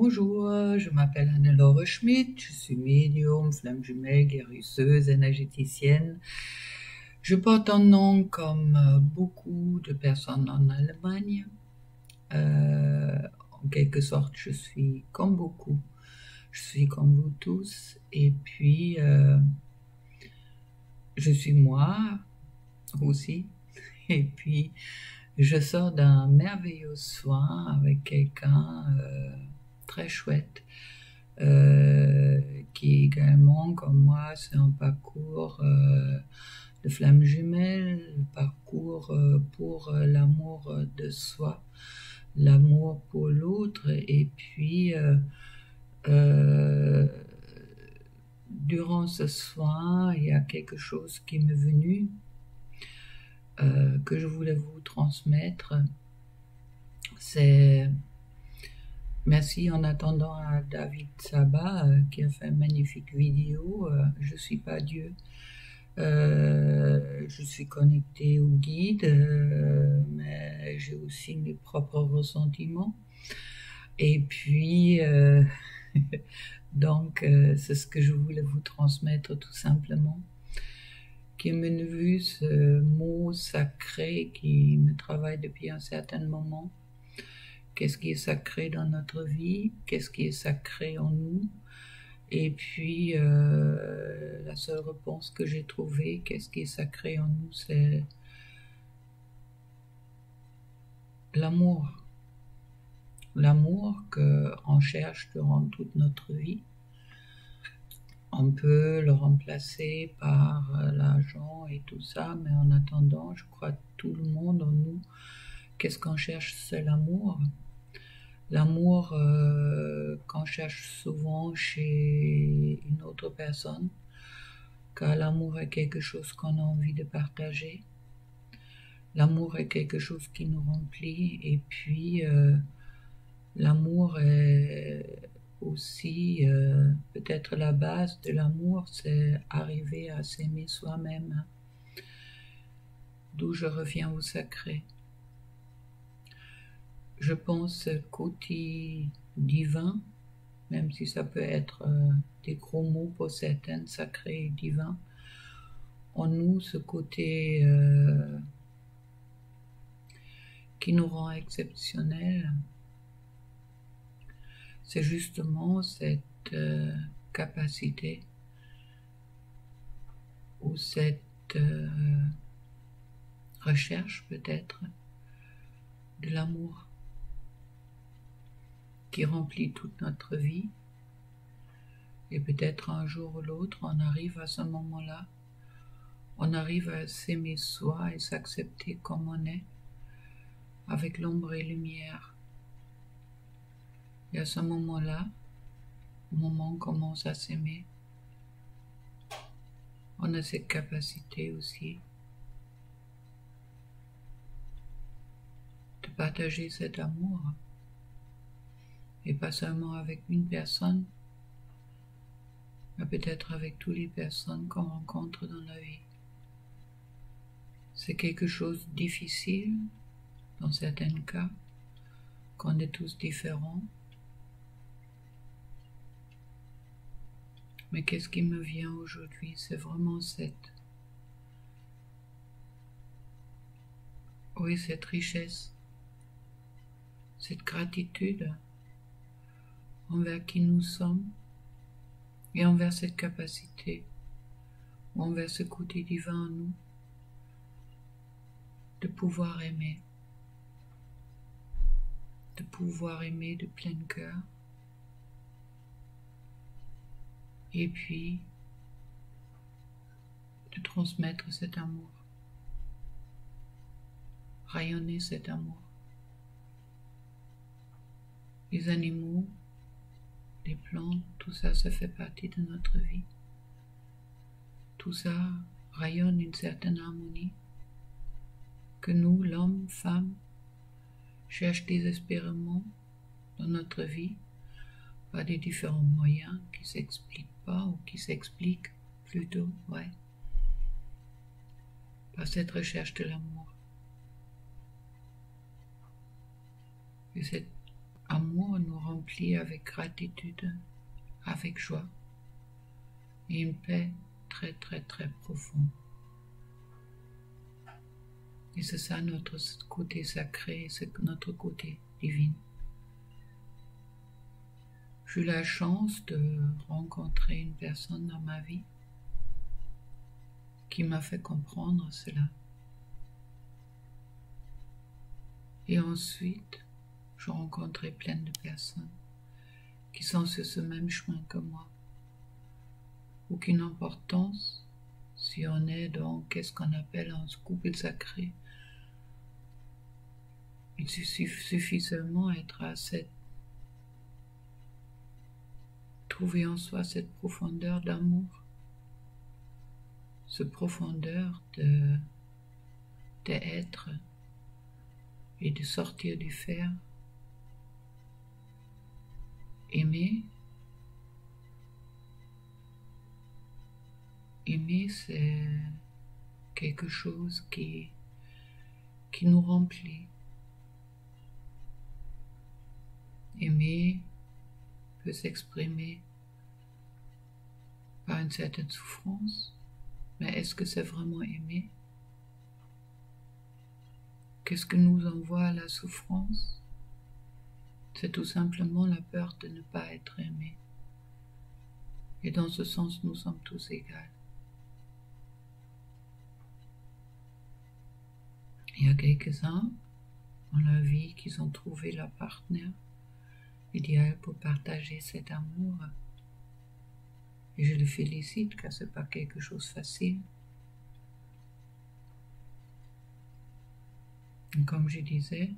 Bonjour, je m'appelle Anne-Laure Schmidt, je suis médium, flamme jumelle, guérisseuse, énergéticienne. Je porte un nom comme beaucoup de personnes en Allemagne. En quelque sorte, je suis comme beaucoup. Je suis comme vous tous. Et puis, je suis moi aussi. Et puis, je sors d'un merveilleux soin avec quelqu'un très chouette. Qui également, comme moi, c'est un parcours de flamme jumelle, parcours pour l'amour de soi, l'amour pour l'autre, et puis durant ce soin, il y a quelque chose qui m'est venu, que je voulais vous transmettre. C'est merci en attendant à David Sabat qui a fait une magnifique vidéo. Je suis pas Dieu. Je suis connectée au guide, mais j'ai aussi mes propres ressentiments. Et puis, donc, c'est ce que je voulais vous transmettre tout simplement. Qui m'est venu ce mot sacré qui me travaille depuis un certain moment. Qu'est-ce qui est sacré dans notre vie? Qu'est-ce qui est sacré en nous? Et puis, la seule réponse que j'ai trouvée, qu'est-ce qui est sacré en nous, c'est l'amour. L'amour qu'on cherche durant toute notre vie. On peut le remplacer par l'argent et tout ça, mais en attendant, je crois que tout le monde en nous, qu'est-ce qu'on cherche? C'est l'amour. L'amour qu'on cherche souvent chez une autre personne, car l'amour est quelque chose qu'on a envie de partager. L'amour est quelque chose qui nous remplit, et puis l'amour est aussi peut-être la base de l'amour, c'est arriver à s'aimer soi-même, d'où je reviens au sacré. Je pense côté divin, même si ça peut être des gros mots pour certains, sacré et divin, en nous ce côté qui nous rend exceptionnels, c'est justement cette capacité ou cette recherche peut-être de l'amour qui remplit toute notre vie, et peut-être un jour ou l'autre on arrive à ce moment-là, on arrive à s'aimer soi et s'accepter comme on est, avec l'ombre et lumière. Et à ce moment-là, au moment où on commence à s'aimer, on a cette capacité aussi de partager cet amour, et pas seulement avec une personne, mais peut-être avec toutes les personnes qu'on rencontre dans la vie. C'est quelque chose de difficile, dans certains cas, qu'on est tous différents. Mais qu'est-ce qui me vient aujourd'hui? C'est vraiment cette richesse, cette gratitude envers qui nous sommes et envers cette capacité, ou envers ce côté divin en nous, de pouvoir aimer de plein cœur, et puis de transmettre cet amour, rayonner cet amour. Les animaux, les plantes, tout ça, ça fait partie de notre vie. Tout ça rayonne une certaine harmonie que nous, l'homme, femme, cherchent désespérément dans notre vie par des différents moyens qui ne s'expliquent pas, ou qui s'expliquent plutôt, par cette recherche de l'amour. Et cette amour nous remplit avec gratitude, avec joie et une paix très très très profonde. Et c'est ça notre côté sacré, c'est notre côté divin. J'ai eu la chance de rencontrer une personne dans ma vie qui m'a fait comprendre cela. Et ensuite, j'ai rencontré plein de personnes qui sont sur ce même chemin que moi. Aucune importance si on est dans qu'est-ce qu'on appelle un couple sacré. Il suffit seulement être à trouver en soi cette profondeur d'amour, cette profondeur d'être et de sortir du faire. Aimer, c'est quelque chose qui nous remplit. Aimer peut s'exprimer par une certaine souffrance, mais est-ce que c'est vraiment aimer? Qu'est-ce que nous envoie la souffrance? C'est tout simplement la peur de ne pas être aimé. Et dans ce sens, nous sommes tous égaux. Il y a quelques-uns dans la vie qui ont trouvé leur partenaire idéal pour partager cet amour. Et je le félicite car ce n'est pas quelque chose de facile. Et comme je disais,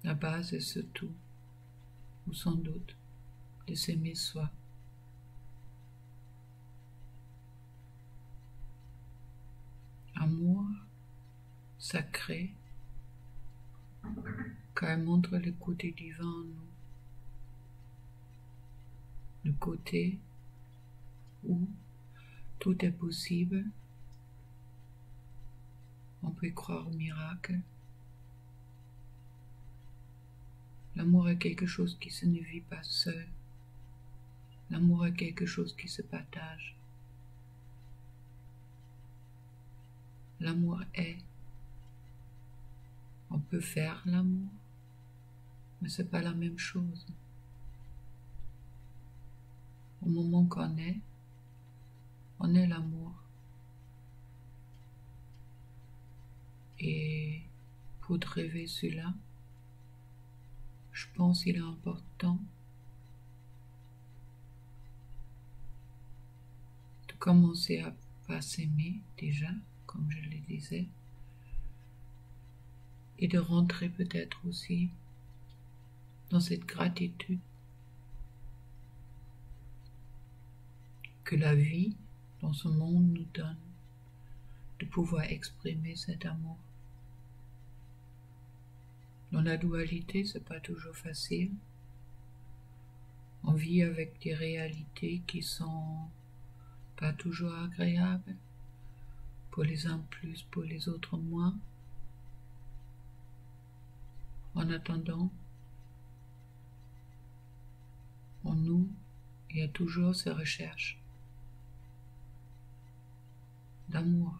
la base est ce tout, ou sans doute, de s'aimer soi. Amour sacré, car elle montre le côté divin en nous. Le côté où tout est possible. On peut croire au miracle. L'amour est quelque chose qui se ne vit pas seul. L'amour est quelque chose qui se partage. L'amour est. On peut faire l'amour, mais ce n'est pas la même chose. Au moment qu'on est, on est l'amour. Et pour rêver cela, je pense qu'il est important de commencer à s'aimer déjà, comme je le disais, et de rentrer peut-être aussi dans cette gratitude que la vie dans ce monde nous donne, de pouvoir exprimer cet amour. Dans la dualité, c'est pas toujours facile. On vit avec des réalités qui sont pas toujours agréables, pour les uns plus, pour les autres moins. En attendant, en nous, il y a toujours ces recherches d'amour.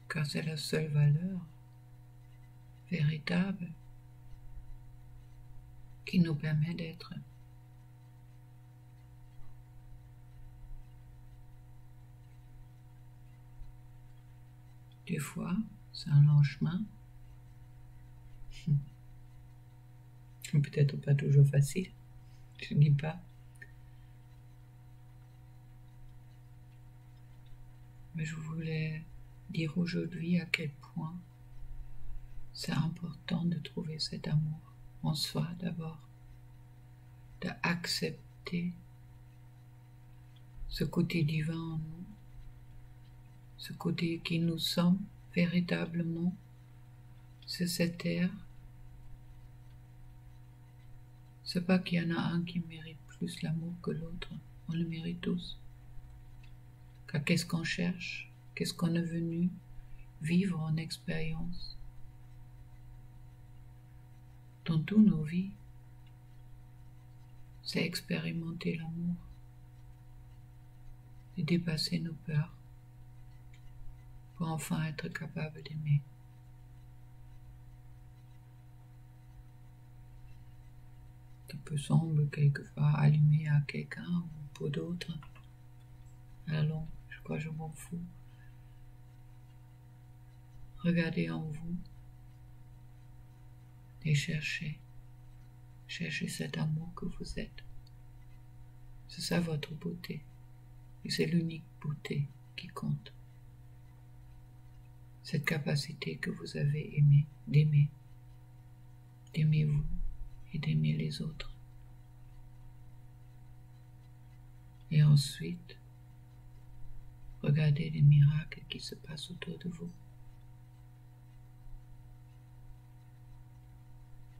Car c'est la seule valeur véritable qui nous permet d'être. Des fois, c'est un long chemin. Peut-être pas toujours facile, je ne dis pas. Mais je voulais dire aujourd'hui à quel point c'est important de trouver cet amour en soi d'abord, d'accepter ce côté divin en nous, ce côté qui nous sommes véritablement, c'est cette terre. C'est pas qu'il y en a un qui mérite plus l'amour que l'autre, on le mérite tous. Car qu'est-ce qu'on cherche? Qu'est-ce qu'on est venu vivre en expérience dans toutes nos vies, c'est expérimenter l'amour et dépasser nos peurs pour enfin être capable d'aimer. Ça peut sembler quelquefois allumé à quelqu'un ou pour d'autres. Alors, je crois que je m'en fous. Regardez en vous et cherchez cet amour que vous êtes. C'est ça votre beauté. Et c'est l'unique beauté qui compte. Cette capacité que vous avez d'aimer vous et d'aimer les autres. Et ensuite, regardez les miracles qui se passent autour de vous.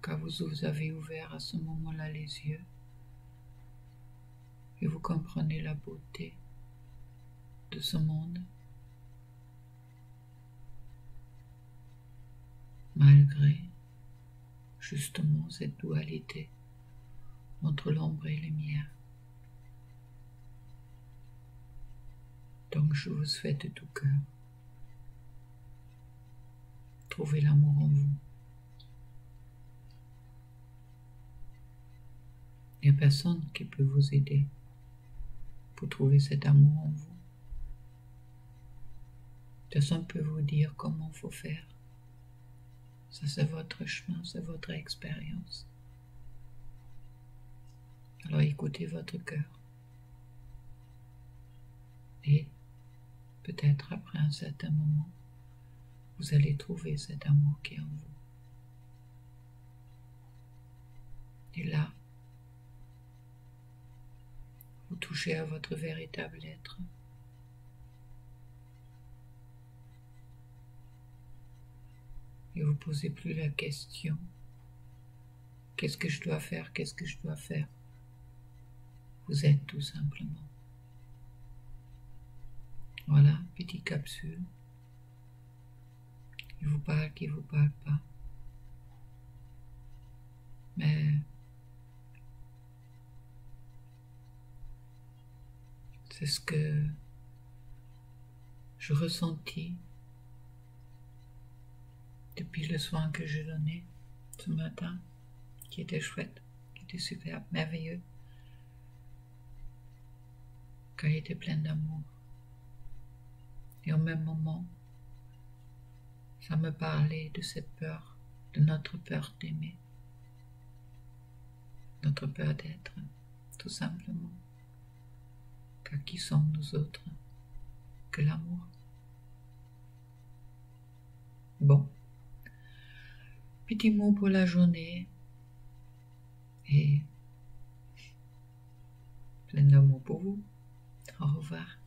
Quand vous avez ouvert à ce moment-là les yeux et vous comprenez la beauté de ce monde, malgré justement cette dualité entre l'ombre et la lumière. Donc je vous souhaite de tout cœur, trouvez l'amour en vous. Il n'y a personne qui peut vous aider pour trouver cet amour en vous. Personne ne peut vous dire comment il faut faire. Ça, c'est votre chemin, c'est votre expérience. Alors écoutez votre cœur. Et peut-être après un certain moment, vous allez trouver cet amour qui est en vous. Et là, vous touchez à votre véritable être. Et vous ne posez plus la question, qu'est-ce que je dois faire, qu'est-ce que je dois faire? Vous êtes tout simplement. Voilà, petite capsule. Il vous parle, qui ne vous parle pas. Mais c'est ce que je ressentis depuis le soin que j'ai donné ce matin, qui était chouette, qui était super, merveilleux, quand il était plein d'amour. Et au même moment, ça me parlait de cette peur, de notre peur d'aimer, notre peur d'être, tout simplement. Car qui sommes nous autres que l'amour? Bon, petit mot pour la journée et plein d'amour pour vous. Au revoir.